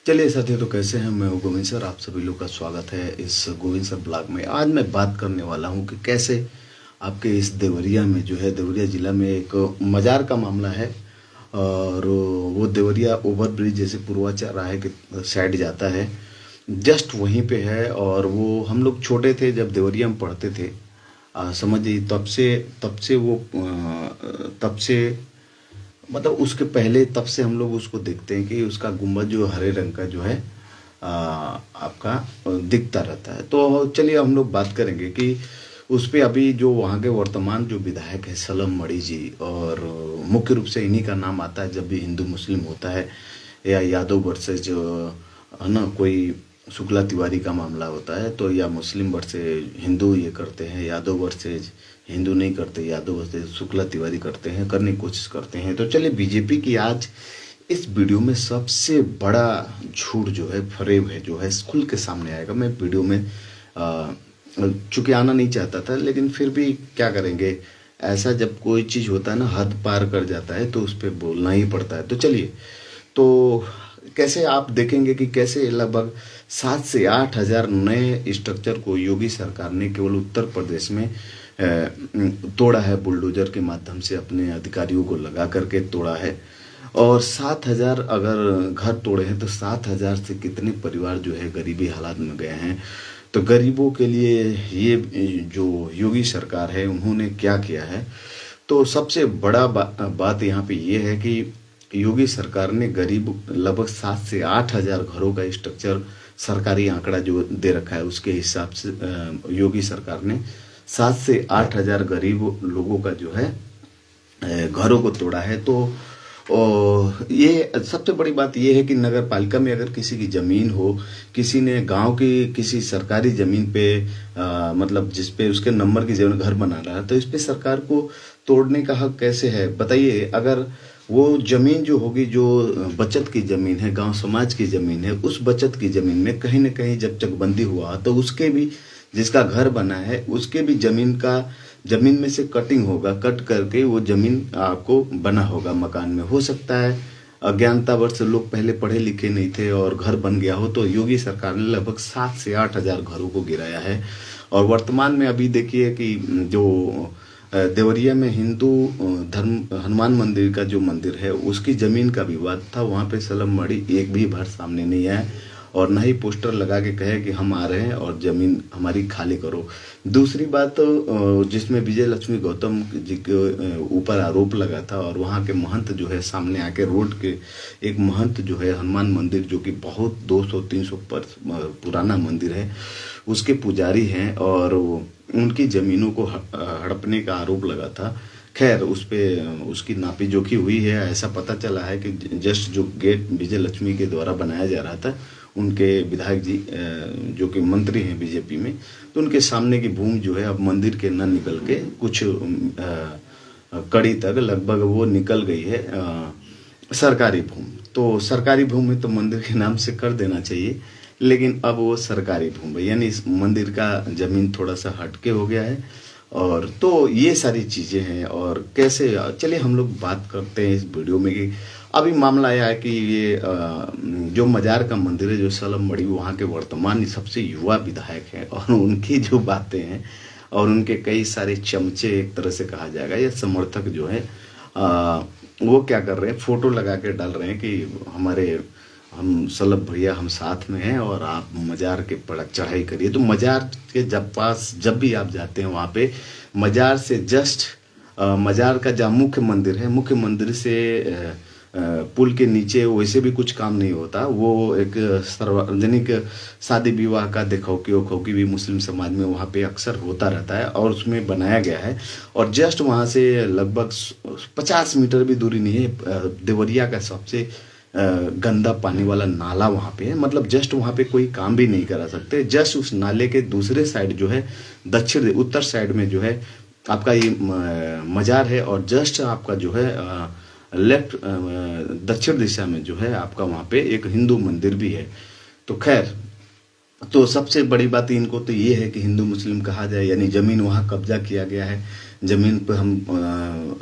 चलिए साथियों, तो कैसे हैं? मैं हूं गोविंद सर। आप सभी लोग का स्वागत है इस गोविंद सर ब्लॉग में। आज मैं बात करने वाला हूं कि कैसे आपके इस देवरिया में जो है, देवरिया ज़िला में एक मज़ार का मामला है। और वो देवरिया ओवर ब्रिज जैसे पूर्वा चौराहे के साइड जाता है, जस्ट वहीं पे है। और वो हम लोग छोटे थे जब देवरिया में पढ़ते थे, समझिए तब से वो तब से मतलब उसके पहले तब से हम लोग उसको देखते हैं कि उसका गुंबद जो हरे रंग का जो है आपका दिखता रहता है। तो चलिए हम लोग बात करेंगे कि उस पे अभी जो वहाँ के वर्तमान जो विधायक है सलम मणि जी, और मुख्य रूप से इन्हीं का नाम आता है जब भी हिंदू मुस्लिम होता है या यादव वर्सेज है ना, कोई शुक्ला तिवारी का मामला होता है तो, या मुस्लिम वर्सेज हिंदू ये करते हैं, यादव वर्सेज हिंदू नहीं करते, यादव वर्सेज शुक्ला तिवारी करते हैं, करने की कोशिश करते हैं। तो चलिए बीजेपी की आज इस वीडियो में सबसे बड़ा झूठ जो है, फरेब है जो है, खुल के सामने आएगा। मैं वीडियो में चूंकि आना नहीं चाहता था, लेकिन फिर भी क्या करेंगे, ऐसा जब कोई चीज़ होता है ना, हद पार कर जाता है तो उस पर बोलना ही पड़ता है। तो चलिए, तो कैसे आप देखेंगे कि कैसे लगभग 7 से 8 हज़ार नए स्ट्रक्चर को योगी सरकार ने केवल उत्तर प्रदेश में तोड़ा है, बुलडोजर के माध्यम से अपने अधिकारियों को लगा करके तोड़ा है। और 7 हज़ार अगर घर तोड़े हैं तो 7 हज़ार से कितने परिवार जो है गरीबी हालात में गए हैं। तो गरीबों के लिए ये जो योगी सरकार है उन्होंने क्या किया है, तो सबसे बड़ा बात यहाँ पे ये है कि योगी सरकार ने गरीब लगभग 7 से 8 हज़ार घरों का स्ट्रक्चर, सरकारी आंकड़ा जो दे रखा है उसके हिसाब से योगी सरकार ने 7 से 8 हज़ार गरीब लोगों का जो है घरों को तोड़ा है। तो ये सबसे बड़ी बात ये है कि नगर पालिका में अगर किसी की ज़मीन हो, किसी ने गांव की किसी सरकारी ज़मीन पे मतलब जिस पे उसके नंबर की ज़मीन घर बना रहा है, तो इस पे सरकार को तोड़ने का हक कैसे है बताइए। अगर वो ज़मीन जो होगी, जो बचत की ज़मीन है, गांव समाज की ज़मीन है, उस बचत की ज़मीन में कहीं ना कहीं जब चकबंदी हुआ तो उसके भी, जिसका घर बना है उसके भी ज़मीन में से कटिंग होगा, कट करके वो ज़मीन आपको बना होगा मकान में। हो सकता है अज्ञानतावश लोग पहले पढ़े लिखे नहीं थे और घर बन गया हो। तो योगी सरकार ने लगभग 7 से 8 हज़ार घरों को गिराया है। और वर्तमान में अभी देखिए कि जो देवरिया में हिंदू धर्म हनुमान मंदिर का जो मंदिर है उसकी ज़मीन का विवाद था, वहाँ पे सलम मणि एक भी बार सामने नहीं आया और ना ही पोस्टर लगा के कहे कि हम आ रहे हैं और ज़मीन हमारी खाली करो। दूसरी बात, जिसमें विजय लक्ष्मी गौतम जी के ऊपर आरोप लगा था, और वहाँ के महंत जो है सामने आके रोड के एक महंत जो है हनुमान मंदिर जो कि बहुत 200-300 पुराना मंदिर है उसके पुजारी हैं, और उनकी ज़मीनों को हड़पने का आरोप लगा था। खैर उस पे उसकी नापी जोखी हुई है। ऐसा पता चला है कि जस्ट जो गेट विजय लक्ष्मी के द्वारा बनाया जा रहा था, उनके विधायक जी जो कि मंत्री हैं बीजेपी में, तो उनके सामने की भूमि जो है अब मंदिर के न निकल के कुछ कड़ी तक लगभग वो निकल गई है सरकारी भूमि। तो सरकारी भूमि तो मंदिर के नाम से कर देना चाहिए, लेकिन अब वो सरकारी भूमि यानी इस मंदिर का ज़मीन थोड़ा सा हटके हो गया है। और तो ये सारी चीज़ें हैं। और कैसे, चलिए हम लोग बात करते हैं इस वीडियो में कि अभी मामला आया है कि ये जो मज़ार का मंदिर है, जो सलम मणि वहाँ के वर्तमान सबसे युवा विधायक हैं, और उनकी जो बातें हैं और उनके कई सारे चमचे एक तरह से कहा जाएगा या समर्थक जो है वो क्या कर रहे हैं, फ़ोटो लगा के डाल रहे हैं कि हम सलम भैया हम साथ में हैं और आप मज़ार के पर चढ़ाई करिए। तो मज़ार के जब भी आप जाते हैं वहाँ पे मज़ार से जस्ट मज़ार का जहाँ मुख्य मंदिर है, मुख्य मंदिर से पुल के नीचे वैसे भी कुछ काम नहीं होता। वो एक सार्वजनिक शादी विवाह का देखौकी वखौकी भी मुस्लिम समाज में वहाँ पे अक्सर होता रहता है और उसमें बनाया गया है। और जस्ट वहाँ से लगभग 50 मीटर भी दूरी नहीं है, देवरिया का सबसे गंदा पानी वाला नाला वहाँ पे है। मतलब जस्ट वहाँ पे कोई काम भी नहीं करा सकते। जस्ट उस नाले के दूसरे साइड जो है, उत्तर साइड में जो है आपका ये मज़ार है, और जस्ट आपका जो है लेफ्ट दक्षिण दिशा में जो है आपका वहाँ पे एक हिंदू मंदिर भी है। तो खैर, तो सबसे बड़ी बात इनको तो ये है कि हिंदू मुस्लिम कहा जाए, यानी ज़मीन वहाँ कब्जा किया गया है। ज़मीन पे हम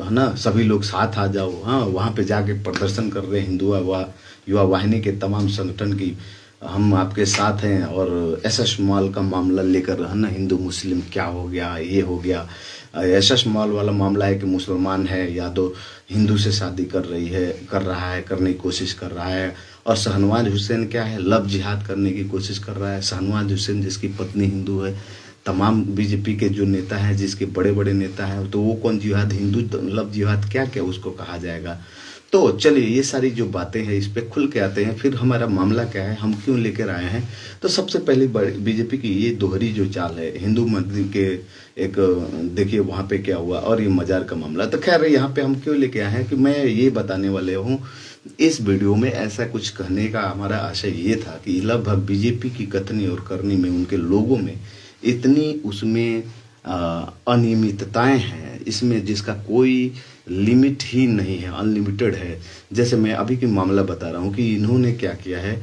है ना, सभी लोग साथ आ जाओ। हाँ, वहाँ पे जाके प्रदर्शन कर रहे हैं हिंदू व युवा वाहिनी के तमाम संगठन की हम आपके साथ हैं। और एसएस मॉल का मामला लेकर है ना, हिंदू मुस्लिम क्या हो गया, ये हो गया। एसएस मॉल वाला मामला है कि मुसलमान है या तो हिंदू से शादी कर रहा है, करने की कोशिश कर रहा है। और शहनवाज हुसैन क्या है, लव जिहाद करने की कोशिश कर रहा है। शहनवाज हुसैन जिसकी पत्नी हिंदू है, तमाम बीजेपी के जो नेता हैं, जिसके बड़े बड़े नेता हैं, तो वो कौन जिहाद, हिंदू लव जिहाद क्या क्या उसको कहा जाएगा। तो चलिए ये सारी जो बातें हैं इस पे खुल के आते हैं। फिर हमारा मामला क्या है, हम क्यों लेकर आए हैं। तो सबसे पहले बीजेपी की ये दोहरी जो चाल है, हिंदू मंदिर के एक देखिए वहाँ पे क्या हुआ, और ये मजार का मामला। तो खैर यहाँ पे हम क्यों लेके आए हैं कि मैं ये बताने वाले हूँ इस वीडियो में। ऐसा कुछ कहने का हमारा आशय ये था कि लगभग बीजेपी की कथनी और करनी में, उनके लोगों में इतनी उसमें अनियमितताएं हैं इसमें, जिसका कोई लिमिट ही नहीं है, अनलिमिटेड है। जैसे मैं अभी की मामला बता रहा हूँ कि इन्होंने क्या किया है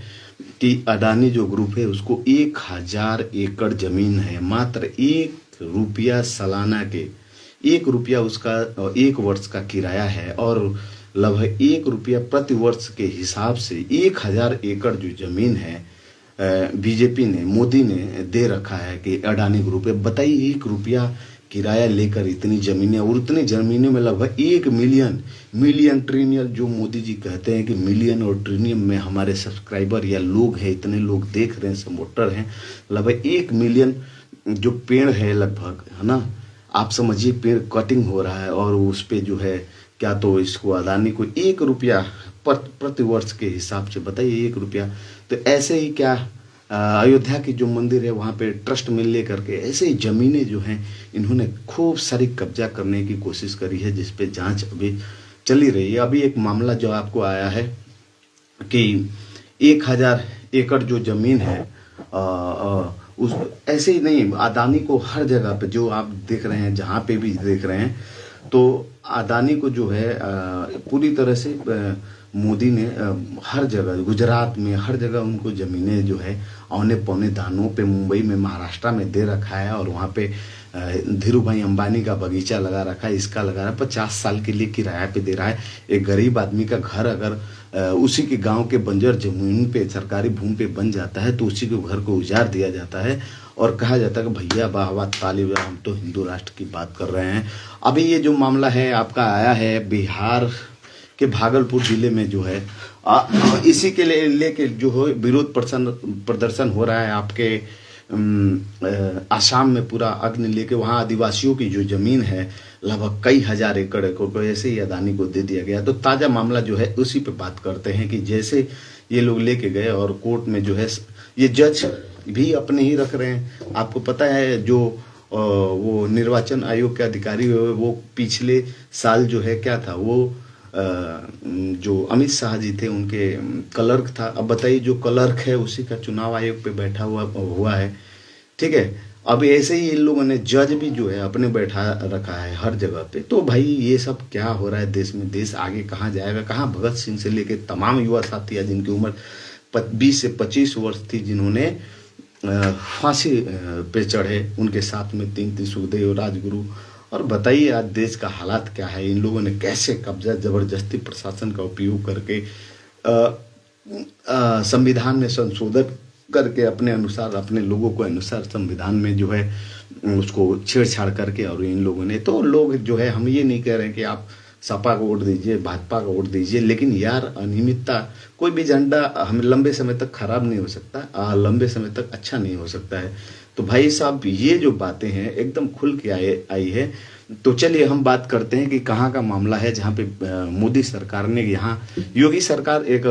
कि अडानी जो ग्रुप है उसको 1000 एकड़ जमीन है, मात्र 1 रुपया सालाना के, 1 रुपया उसका 1 वर्ष का किराया है, और लगभग 1 रुपया प्रति वर्ष के हिसाब से 1000 एकड़ जो जमीन है बीजेपी ने, मोदी ने दे रखा है कि अडानी ग्रुप है। बताइए 1 रुपया किराया लेकर इतनी जमीनें, और उतनी जमीनों में लगभग 1 मिलियन ट्रिलियन, जो मोदी जी कहते हैं कि मिलियन और ट्रिलियन में हमारे सब्सक्राइबर या लोग हैं, इतने लोग देख रहे हैं, सपोर्टर हैं, लगभग 1 मिलियन जो पेड़ है लगभग, है ना, आप समझिए पेड़ कटिंग हो रहा है। और उस पे जो है क्या, तो इसको अडानी को 1 रुपया प्रति वर्ष के हिसाब से, बताइए 1 रुपया। तो ऐसे ही क्या अयोध्या की जो मंदिर है वहाँ पे ट्रस्ट में ले करके ऐसे ही ज़मीनें जो हैं इन्होंने खूब सारी कब्जा करने की कोशिश करी है, जिस पे जांच अभी चली रही है। अभी एक मामला जो आपको आया है कि 1000 एकड़ जो ज़मीन है उस ऐसे ही नहीं, अडानी को हर जगह पे जो आप देख रहे हैं, जहाँ पे भी देख रहे हैं, तो अडानी को जो है पूरी तरह से मोदी ने हर जगह, गुजरात में हर जगह उनको ज़मीनें जो है औने पौने दानों पे, मुंबई में, महाराष्ट्र में दे रखा है। और वहाँ पे धीरू भाई अंबानी का बगीचा लगा रखा है, इसका लगा रहा है, 50 साल के लिए किराया पे दे रहा है। एक गरीब आदमी का घर अगर उसी के गांव के बंजर जमीन पे, सरकारी भूमि पे बन जाता है, तो उसी के घर को उजाड़ दिया जाता है और कहा जाता है कि भैया वाह वाह ताली, हम तो हिंदू राष्ट्र की बात कर रहे हैं। अभी ये जो मामला है आपका आया है बिहार के भागलपुर जिले में, जो है इसी के लिए लेके जो है विरोध प्रदर्शन हो रहा है आपके आसाम में, पूरा अग्नि लेके। वहाँ आदिवासियों की जो जमीन है लगभग कई हजार एकड़ को ऐसे ही अडानी को दे दिया गया। तो ताज़ा मामला जो है उसी पे बात करते हैं कि जैसे ये लोग लेके गए और कोर्ट में जो है ये जज भी अपने ही रख रहे हैं। आपको पता है जो वो निर्वाचन आयोग के अधिकारी हुए, वो पिछले साल जो है क्या था, वो जो अमित शाह जी थे उनके क्लर्क था। अब बताइए जो क्लर्क है उसी का चुनाव आयोग पे बैठा हुआ है, ठीक है। अब ऐसे ही इन लोगों ने जज भी जो है अपने बैठा रखा है हर जगह पे। तो भाई ये सब क्या हो रहा है देश में, देश आगे कहाँ जाएगा, कहाँ भगत सिंह से लेके तमाम युवा साथी जिनकी उम्र 20 से 25 वर्ष थी, जिन्होंने फांसी पे चढ़े, उनके साथ में 3 सुखदेव, राजगुरु। और बताइए आज देश का हालात क्या है, इन लोगों ने कैसे कब्जा जबरदस्ती प्रशासन का उपयोग करके संविधान में संशोधन करके अपने अनुसार, अपने लोगों को अनुसार संविधान में जो है उसको छेड़छाड़ करके। और इन लोगों ने, तो लोग जो है, हम ये नहीं कह रहे हैं कि आप सपा को वोट दीजिए, भाजपा को वोट दीजिए, लेकिन यार अनियमितता, कोई भी झंडा हमें लंबे समय तक खराब नहीं हो सकता, लंबे समय तक अच्छा नहीं हो सकता है। तो भाई साहब ये जो बातें हैं एकदम खुल के आई है। तो चलिए हम बात करते हैं कि कहाँ का मामला है, जहाँ पे मोदी सरकार ने, यहाँ योगी सरकार एक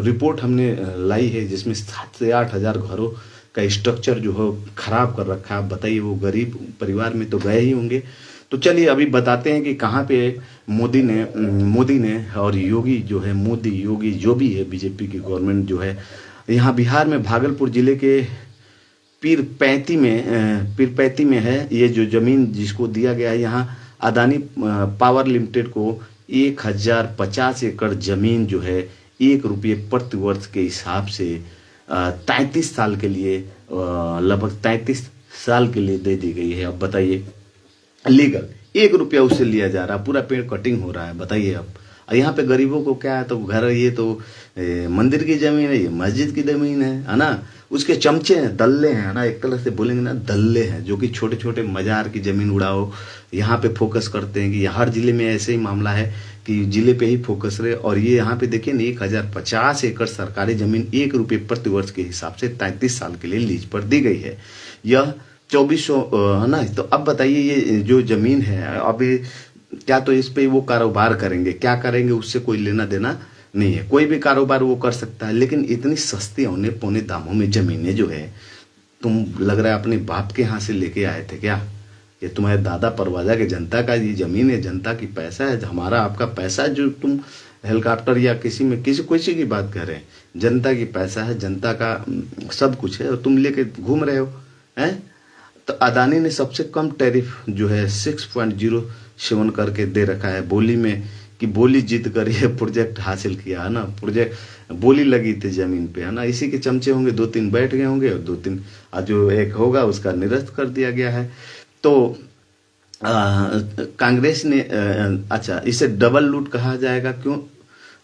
रिपोर्ट हमने लाई है जिसमें 7 से 8 हजार घरों का स्ट्रक्चर जो है खराब कर रखा है। बताइए वो गरीब परिवार में तो गए ही होंगे। तो चलिए अभी बताते हैं कि कहाँ पे मोदी ने और योगी जो है, मोदी योगी जो भी है, बीजेपी की गवर्नमेंट जो है, यहाँ बिहार में भागलपुर जिले के पीरपैंती में है ये जो जमीन जिसको दिया गया है। यहाँ अडानी पावर लिमिटेड को 1050 एकड़ जमीन जो है 1 रुपये प्रति वर्ष के हिसाब से 33 साल के लिए, लगभग 33 साल के लिए दे दी गई है। अब बताइए लीगल 1 रुपया उससे लिया जा रहा है, पूरा पेड़ कटिंग हो रहा है। बताइए और यहाँ पे गरीबों को क्या है, तो घर, ये तो मंदिर की जमीन है, ये मस्जिद की जमीन है ना। उसके चमचे हैं, दल्ले हैं ना, एक तरह से बोलेंगे ना, दल्ले हैं, जो कि छोटे छोटे मजार की जमीन उड़ाओ, यहाँ पे फोकस करते हैं कि हर जिले में ऐसे ही मामला है कि जिले पे ही फोकस रहे। और ये यहाँ पे देखिए ना, 1050 एकड़ सरकारी जमीन ₹1 प्रति वर्ष के हिसाब से 33 साल के लिए लीज पर दी गई है। यह 2400 है ना। तो अब बताइए, ये जो जमीन है अभी, क्या तो इस पे वो कारोबार करेंगे, क्या करेंगे उससे कोई लेना देना नहीं है। कोई भी कारोबार वो कर सकता है, लेकिन इतनी सस्ती औने पौने दामों में जमीनें जो है, तुम लग रहा है अपने बाप के यहाँ से लेके आए थे क्या? ये तुम्हारे दादा परवाजा के जनता का ये जमीन है, जनता की पैसा है, हमारा आपका पैसा है, जो तुम हेलीकॉप्टर या किसी में किसी की बात कर रहे हैं। जनता की पैसा है, जनता का सब कुछ है, और तुम लेके घूम रहे हो हैं। तो अदानी ने सबसे कम टैरिफ जो है 6.07 करके दे रखा है बोली में, कि बोली जीत कर ये प्रोजेक्ट हासिल किया है ना। प्रोजेक्ट बोली लगी थी जमीन पे है ना, इसी के चमचे होंगे, 2-3 बैठ गए होंगे और 2-3 जो एक होगा उसका निरस्त कर दिया गया है। तो कांग्रेस ने अच्छा, इसे डबल लूट कहा जाएगा, क्यों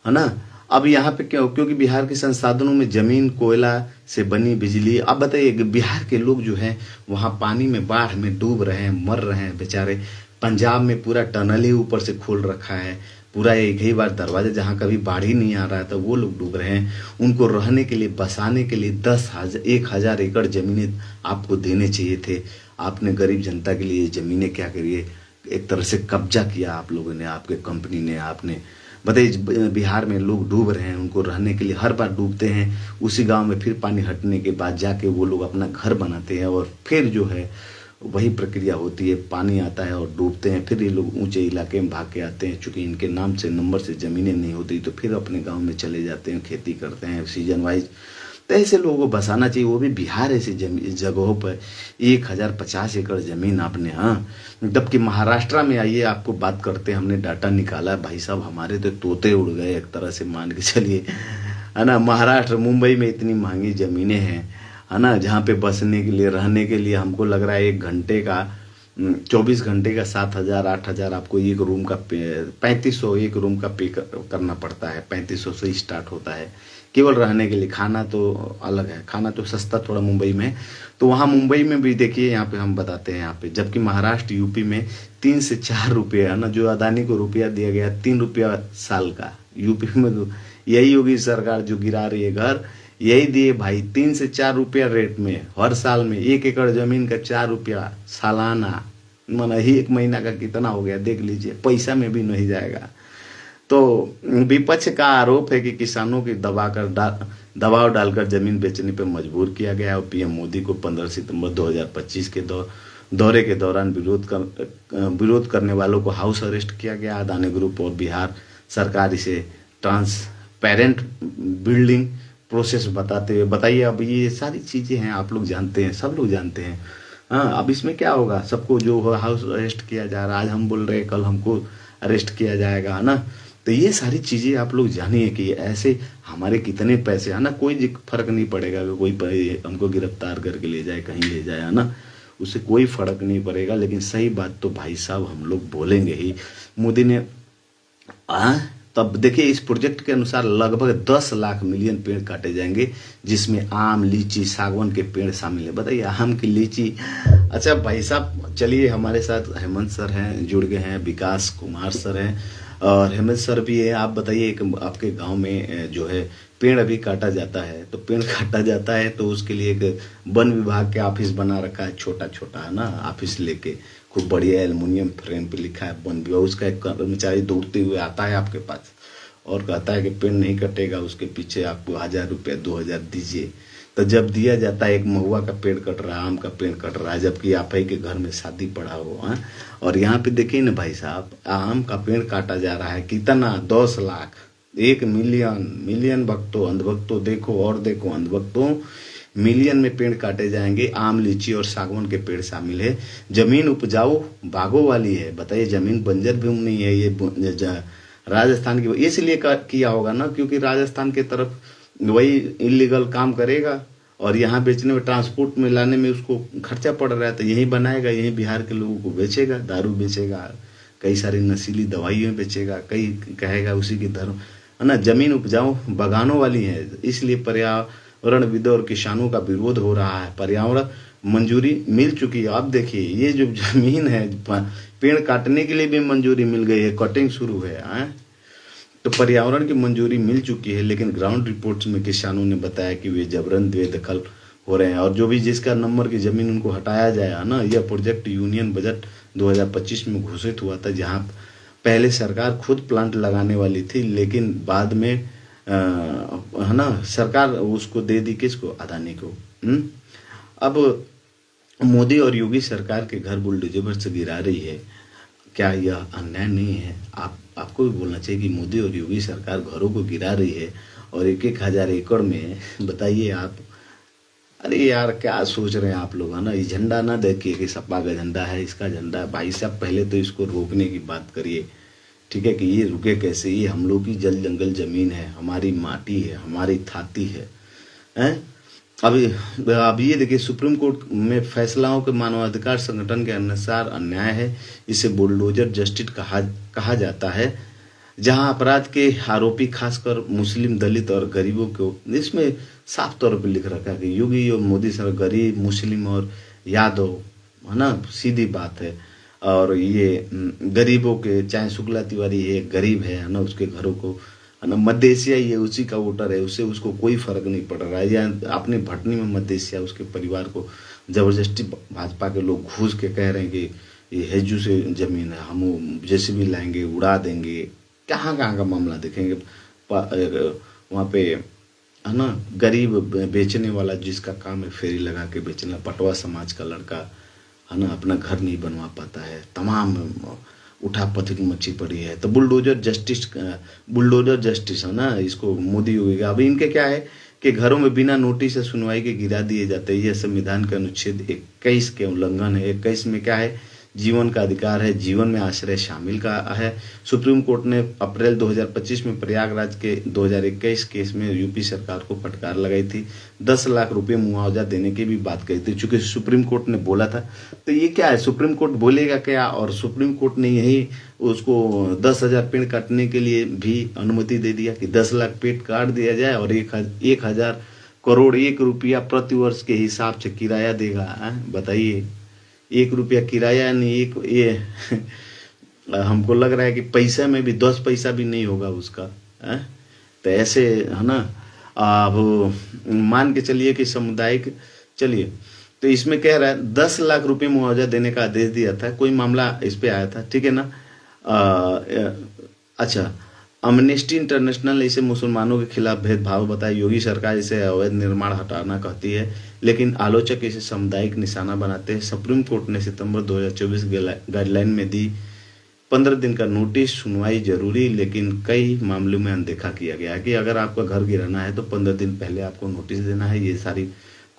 है ना। अब यहाँ पे क्यों? क्योंकि बिहार के संसाधनों में जमीन, कोयला से बनी बिजली। अब बताइए, बिहार के लोग जो हैं वहाँ पानी में, बाढ़ में डूब रहे हैं, मर रहे हैं बेचारे। पंजाब में पूरा टनल ही ऊपर से खोल रखा है, पूरा एक ही बार दरवाजा, जहाँ कभी बाढ़ ही नहीं आ रहा है, तो वो लोग डूब रहे हैं। उनको रहने के लिए, बसाने के लिए 10,000 एकड़ जमीनें आपको देने चाहिए थे। आपने गरीब जनता के लिए जमीनें क्या करिए, एक तरह से कब्जा किया आप लोगों ने, आपके कंपनी ने। आपने बताइए, बिहार में लोग डूब रहे हैं, उनको रहने के लिए, हर बार डूबते हैं उसी गांव में, फिर पानी हटने के बाद जाके वो लोग अपना घर बनाते हैं, और फिर जो है वही प्रक्रिया होती है, पानी आता है और डूबते हैं, फिर ये लोग ऊंचे इलाके में भाग के आते हैं। चूंकि इनके नाम से नंबर से ज़मीनें नहीं होती, तो फिर अपने गांव में चले जाते हैं, खेती करते हैं सीजन वाइज। तो ऐसे लोगों को बसाना चाहिए, वो भी बिहार ऐसी जगहों पर। 1050 एकड़ ज़मीन आपने, हाँ, जबकि महाराष्ट्र में आइए, आपको बात करते हैं, हमने डाटा निकाला भाई साहब, हमारे तो तोते उड़ गए एक तरह से, मान के चलिए, है ना। महाराष्ट्र, मुंबई में इतनी महंगी ज़मीनें हैं, है ना, जहाँ पे बसने के लिए, रहने के लिए हमको लग रहा है 1 घंटे का, 24 घंटे का 7,000-8,000 आपको एक रूम का 3500 एक रूम का पे करना पड़ता है। 3500 से स्टार्ट होता है केवल रहने के लिए। खाना तो अलग है, खाना तो सस्ता थोड़ा मुंबई में। तो वहाँ मुंबई में भी देखिए, यहाँ पे हम बताते हैं, यहाँ पे जबकि महाराष्ट्र, यूपी में 3 से 4 रुपये है ना, जो अदानी को रुपया दिया गया 3 रुपया साल का। यूपी में तो यही योगी सरकार जो गिरा रही है घर, यही दिए भाई, 3 से 4 रुपया रेट में हर साल में। 1 एकड़ जमीन का 4 रुपया सालाना, माना ही 1 महीना का कितना हो गया देख लीजिए, पैसा में भी नहीं जाएगा। तो विपक्ष का आरोप है कि किसानों की दबाव डालकर जमीन बेचने पर मजबूर किया गया, और पीएम मोदी को 15 सितंबर 2025 के दौरे के दौरान विरोध करने वालों को हाउस अरेस्ट किया गया। अदानी ग्रुप और बिहार सरकार इसे ट्रांसपेरेंट बिल्डिंग प्रोसेस बताते हुए, बताइए, अब ये सारी चीज़ें हैं, आप लोग जानते हैं, सब लोग जानते हैं। हाँ, अब इसमें क्या होगा, सबको जो हाउस अरेस्ट किया जा रहा है, आज हम बोल रहे हैं, कल हमको अरेस्ट किया जाएगा, है ना। तो ये सारी चीज़ें आप लोग जानिए कि ऐसे हमारे कितने पैसे, है ना, कोई फर्क नहीं पड़ेगा कि कोई हमको गिरफ्तार करके ले जाए, कहीं ले जाए, है ना, उससे कोई फर्क नहीं पड़ेगा। लेकिन सही बात तो भाई साहब हम लोग बोलेंगे ही। मोदी ने तब देखिए, इस प्रोजेक्ट के अनुसार लगभग 10 लाख मिलियन पेड़ काटे जाएंगे, जिसमें आम, लीची, सागवान के पेड़ शामिल है। बताइए, आम की, लीची। अच्छा भाई साहब, चलिए, हमारे साथ हेमंत सर हैं, जुड़ गए हैं, विकास कुमार सर हैं, और हेमंत सर भी है। आप बताइए, एक आपके गांव में जो है पेड़ अभी काटा जाता है, तो पेड़ काटा जाता है तो उसके लिए एक वन विभाग के ऑफिस बना रखा है, छोटा छोटा, है ना, ऑफिस लेके, खूब बढ़िया एल्युमिनियम फ्रेम पे लिखा है वन विभाग। उसका एक कर्मचारी दौड़ते हुए आता है आपके पास और कहता है कि पेड़ नहीं कटेगा, उसके पीछे आपको 1,000 रुपया 2,000 दीजिए। तो जब दिया जाता है, एक महुआ का पेड़ कट रहा है, आम का पेड़ कट रहा है, जबकि आप ही के घर में शादी पड़ा हो, हाँ। और यहाँ पे देखिए ना भाई साहब, आम का पेड़ काटा जा रहा है, कितना, 10 लाख, 1 मिलियन भक्तों, अंधभक्तों, देखो और देखो, अंधभक्तों, मिलियन में पेड़ काटे जाएंगे। आम, लीची और सागवान के पेड़ शामिल है। जमीन उपजाऊ बागों वाली है। बताइए, जमीन बंजर भी नहीं है ये, राजस्थान की, इसलिए किया होगा ना, क्योंकि राजस्थान के तरफ वही इलीगल काम करेगा और यहाँ बेचने में, ट्रांसपोर्ट में लाने में उसको खर्चा पड़ रहा है, तो यही बनाएगा, यही बिहार के लोगों को बेचेगा, दारू बेचेगा, कई सारी नशीली दवाइयाँ बेचेगा, कई कहेगा उसी की धर्म है ना। जमीन उपजाऊ बगानों वाली है, इसलिए पर्यावरणविदों और किसानों का विरोध हो रहा है। पर्यावरण मंजूरी मिल चुकी है। अब देखिए ये जो जमीन है, पेड़ काटने के लिए भी मंजूरी मिल गई है, कटिंग शुरू है। तो पर्यावरण की मंजूरी मिल चुकी है, लेकिन ग्राउंड रिपोर्ट्स में किसानों ने बताया कि वे जबरन बेदखल हो रहे हैं, और जो भी जिसका नंबर की जमीन उनको हटाया जाएगा ना। यह प्रोजेक्ट यूनियन बजट 2025 में घोषित हुआ था, जहां पहले सरकार खुद प्लांट लगाने वाली थी, लेकिन बाद में है ना सरकार उसको दे दी, किसको, अदानी को। अब मोदी और योगी सरकार के घर बुलडोजर से गिरा रही है, क्या यह अन्याय नहीं है? आपको भी बोलना चाहिए कि मोदी और योगी सरकार घरों को गिरा रही है, और 1,000 एकड़ में, बताइए आप। अरे यार क्या सोच रहे हैं आप लोग, है ना। ये झंडा ना देखिए कि सपा का झंडा है, इसका झंडा है। भाई साहब पहले तो इसको रोकने की बात करिए, ठीक है, कि ये रुके कैसे। ये हम लोग की जल जंगल जमीन है, हमारी माटी है, हमारी थाती है, हैं। अब ये देखिए, सुप्रीम कोर्ट में फैसलाओं के मानवाधिकार संगठन के अनुसार अन्याय है, इसे बुलडोजर जस्टिस कहा जाता है, जहां अपराध के आरोपी खासकर मुस्लिम, दलित और गरीबों को, इसमें साफ तौर पर लिख रखा है कि योगी और मोदी सर गरीब, मुस्लिम और यादव, है ना, सीधी बात है। और ये गरीबों के, चाहे शुक्ला तिवारी है गरीब है ना, उसके घरों को, है ना, मधेसिया ये उसी का वोटर है, उससे उसको कोई फर्क नहीं पड़ रहा है। या अपनी भटनी में मधेसिया उसके परिवार को जबरदस्ती भाजपा के लोग घूस के कह रहे हैं कि ये हेजू से जमीन है, हम जैसे भी लाएंगे उड़ा देंगे। कहाँ कहाँ का मामला देखेंगे वहाँ पे, है ना। गरीब बेचने वाला जिसका काम है फेरी लगा के बेचना, पटवा समाज का लड़का, है ना, अपना घर नहीं बनवा पाता है, तमाम उठा पथिक मच्छी पड़ी है। तो बुलडोजर जस्टिस है ना, इसको मोदी होगा। अभी इनके क्या है कि घरों में बिना नोटिस से सुनवाई के गिरा दिए जाते हैं। यह संविधान के अनुच्छेद 21 के उल्लंघन है। 21 में क्या है, जीवन का अधिकार है, जीवन में आश्रय शामिल का है। सुप्रीम कोर्ट ने अप्रैल 2025 में प्रयागराज के 2021 केस में यूपी सरकार को फटकार लगाई थी, 10 लाख रुपए मुआवजा देने की भी बात कही थी, चूंकि सुप्रीम कोर्ट ने बोला था। तो ये क्या है, सुप्रीम कोर्ट बोलेगा क्या, और सुप्रीम कोर्ट ने यही उसको 10,000 पेड़ काटने के लिए भी अनुमति दे दिया कि 10 लाख पेड़ काट दिया जाए, और 1,000 करोड़ 1 रुपया प्रति वर्ष के हिसाब से किराया देगा। बताइए, 1 रुपया किराया नहीं, एक ये हमको लग रहा है कि पैसे में भी 10 पैसा भी नहीं होगा उसका, है? तो ऐसे, है ना। अब मान के चलिए कि सामुदायिक, चलिए, तो इसमें कह रहा है 10 लाख रुपए मुआवजा देने का आदेश दिया था, कोई मामला इस पे आया था, ठीक है ना। अच्छा, अमनेस्टी इंटरनेशनल इसे मुसलमानों के खिलाफ भेदभाव बताया। योगी सरकार इसे अवैध निर्माण हटाना कहती है, लेकिन आलोचक इसे सामुदायिक निशाना बनाते हैं। सुप्रीम कोर्ट ने सितंबर 2024 गाइडलाइन में दी 15 दिन का नोटिस, सुनवाई जरूरी, लेकिन कई मामलों में अनदेखा किया गया है कि अगर आपका घर गिराना है तो 15 दिन पहले आपको नोटिस देना है। ये सारी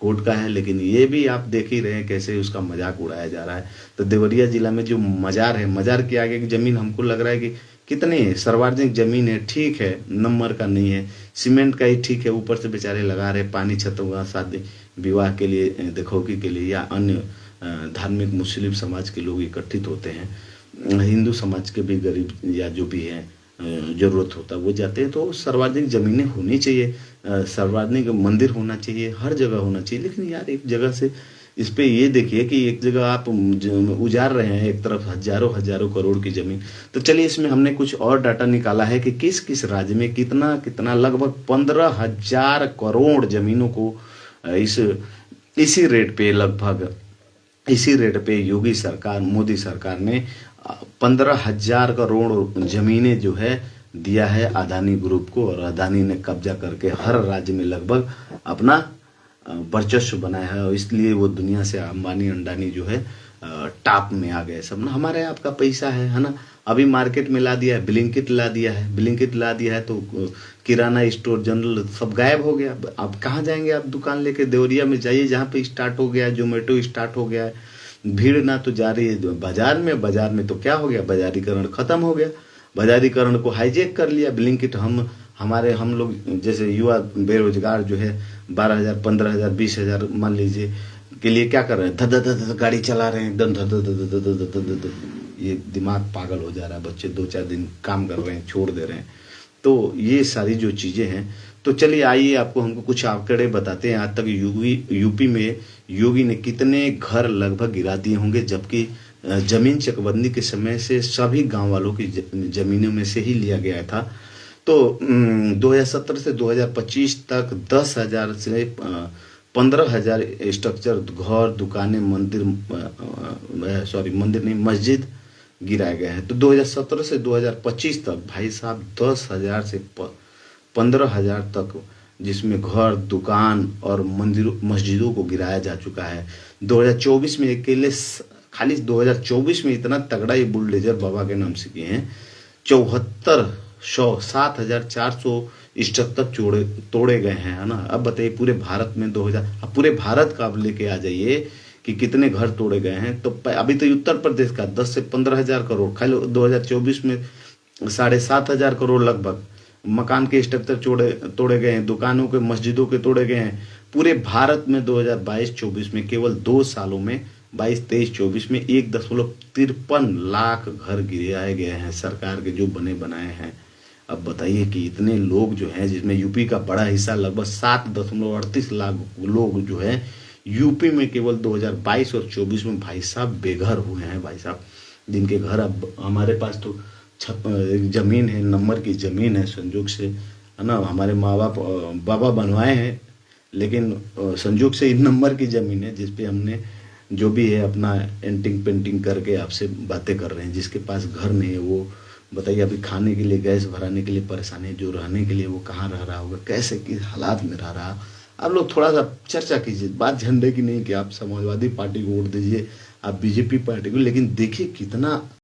कोर्ट का है, लेकिन ये भी आप देख ही रहे हैं कैसे उसका मजाक उड़ाया जा रहा है। तो देवरिया जिला में जो मजार है, मजार के आगे की जमीन हमको लग रहा है कि कितनी है, सार्वजनिक जमीन है, ठीक है, नंबर का नहीं है, सीमेंट का ही ठीक है, ऊपर से बेचारे लगा रहे, पानी छतुआ, शादी विवाह के लिए, देखौकी के लिए, या अन्य धार्मिक मुस्लिम समाज के लोग इकट्ठित होते हैं, हिंदू समाज के भी गरीब या जो भी है जरूरत होता है वो जाते हैं। तो सार्वजनिक जमीनें होनी चाहिए, सार्वजनिक मंदिर होना चाहिए, हर जगह होना चाहिए। लेकिन यार एक जगह से इस पे ये देखिए कि एक जगह आप उजाड़ रहे हैं, एक तरफ हजारों करोड़ की जमीन। तो चलिए इसमें हमने कुछ और डाटा निकाला है कि किस किस राज्य में कितना कितना, लगभग 15,000 करोड़ जमीनों को इसी रेट पे, लगभग इसी रेट पे योगी सरकार, मोदी सरकार ने 15,000 करोड़ जमीनें जो है दिया है अदानी ग्रुप को, और अदानी ने कब्जा करके हर राज्य में लगभग अपना वर्चस्व बनाया है, और इसलिए वो दुनिया से अंबानी अंडानी जो है टॉप में आ गए सब ना। हमारे आपका पैसा है ना। अभी मार्केट में ला दिया है, ब्लिंकिट ला दिया है, तो किराना स्टोर, जनरल सब गायब हो गया। अब कहाँ जाएंगे आप दुकान लेके? देवरिया में जाइए जहाँ पे स्टार्ट हो गया, जोमेटो स्टार्ट हो गया है, भीड़ ना तो जा रही है बाजार में तो क्या हो गया, बाजारीकरण खत्म हो गया, बाजारीकरण को हाईजेक कर लिया ब्लिंकिट। हम लोग जैसे युवा बेरोजगार जो है 12,000, 15,000, 20,000 मान लीजिए के लिए क्या कर रहे हैं, धद गाड़ी चला रहे हैं एकदम, धद। ये दिमाग पागल हो जा रहा है, बच्चे 2-4 दिन काम कर रहे हैं छोड़ दे रहे हैं। तो ये सारी जो चीज़ें हैं, तो चलिए आइए आपको हमको कुछ आंकड़े बताते हैं। आज तक यूपी में योगी ने कितने घर लगभग गिरा दिए होंगे, जबकि जमीन चकबंदी के समय से सभी गांव वालों की जमीनों में से ही लिया गया था। तो 2017 से 2025 तक 10,000 से 15,000 स्ट्रक्चर, घर, दुकानें, मंदिर नहीं, मस्जिद गिराए गए हैं। तो 2017 से 2025 तक भाई साहब 10,000 से 15,000 तक, जिसमें घर, दुकान और मंदिरों मस्जिदों को गिराया जा चुका है। 2024 में अकेले खाली 2024 में इतना तगड़ा ये बुलडोजर बाबा के नाम से किए हैं। 7,400 स्ट्रक्चर तोड़े गए हैं, है ना। अब बताइए पूरे भारत में 2000, अब पूरे भारत का आप लेके आ जाइए कि कितने घर तोड़े गए हैं। तो अभी तो उत्तर प्रदेश का 10 से 15,000 करोड़, खाली 2024 में 7,500 करोड़ लगभग मकान के स्ट्रक्चर तोड़े गए हैं, दुकानों के, मस्जिदों के तोड़े गए हैं। पूरे भारत में 2022-24 में केवल 2 सालों में 22-23-24 में 1.53 लाख घर गिराए गए हैं सरकार के जो बने बनाए हैं। अब बताइए कि इतने लोग जो हैं, जिसमें यूपी का बड़ा हिस्सा लगभग 7.38 लाख लोग जो है यूपी में केवल 2022 और 24 में भाई साहब बेघर हुए हैं भाई साहब, जिनके घर अब हमारे पास तो जमीन है, नंबर की जमीन है, संजोग से, है ना। हमारे माँ बाप बाबा बनवाए हैं, लेकिन संजोग से इन नंबर की जमीन है जिस पे हमने जो भी है अपना एंटिंग पेंटिंग करके आपसे बातें कर रहे हैं। जिसके पास घर नहीं है वो बताइए, अभी खाने के लिए, गैस भराने के लिए परेशानी, जो रहने के लिए वो कहाँ रह रहा होगा, कैसे किस हालात में रह रहा। आप लोग थोड़ा सा चर्चा कीजिए, बात झंडे की नहीं कि आप समाजवादी पार्टी को वोट दीजिए, आप बीजेपी पार्टी को, लेकिन देखिए कितना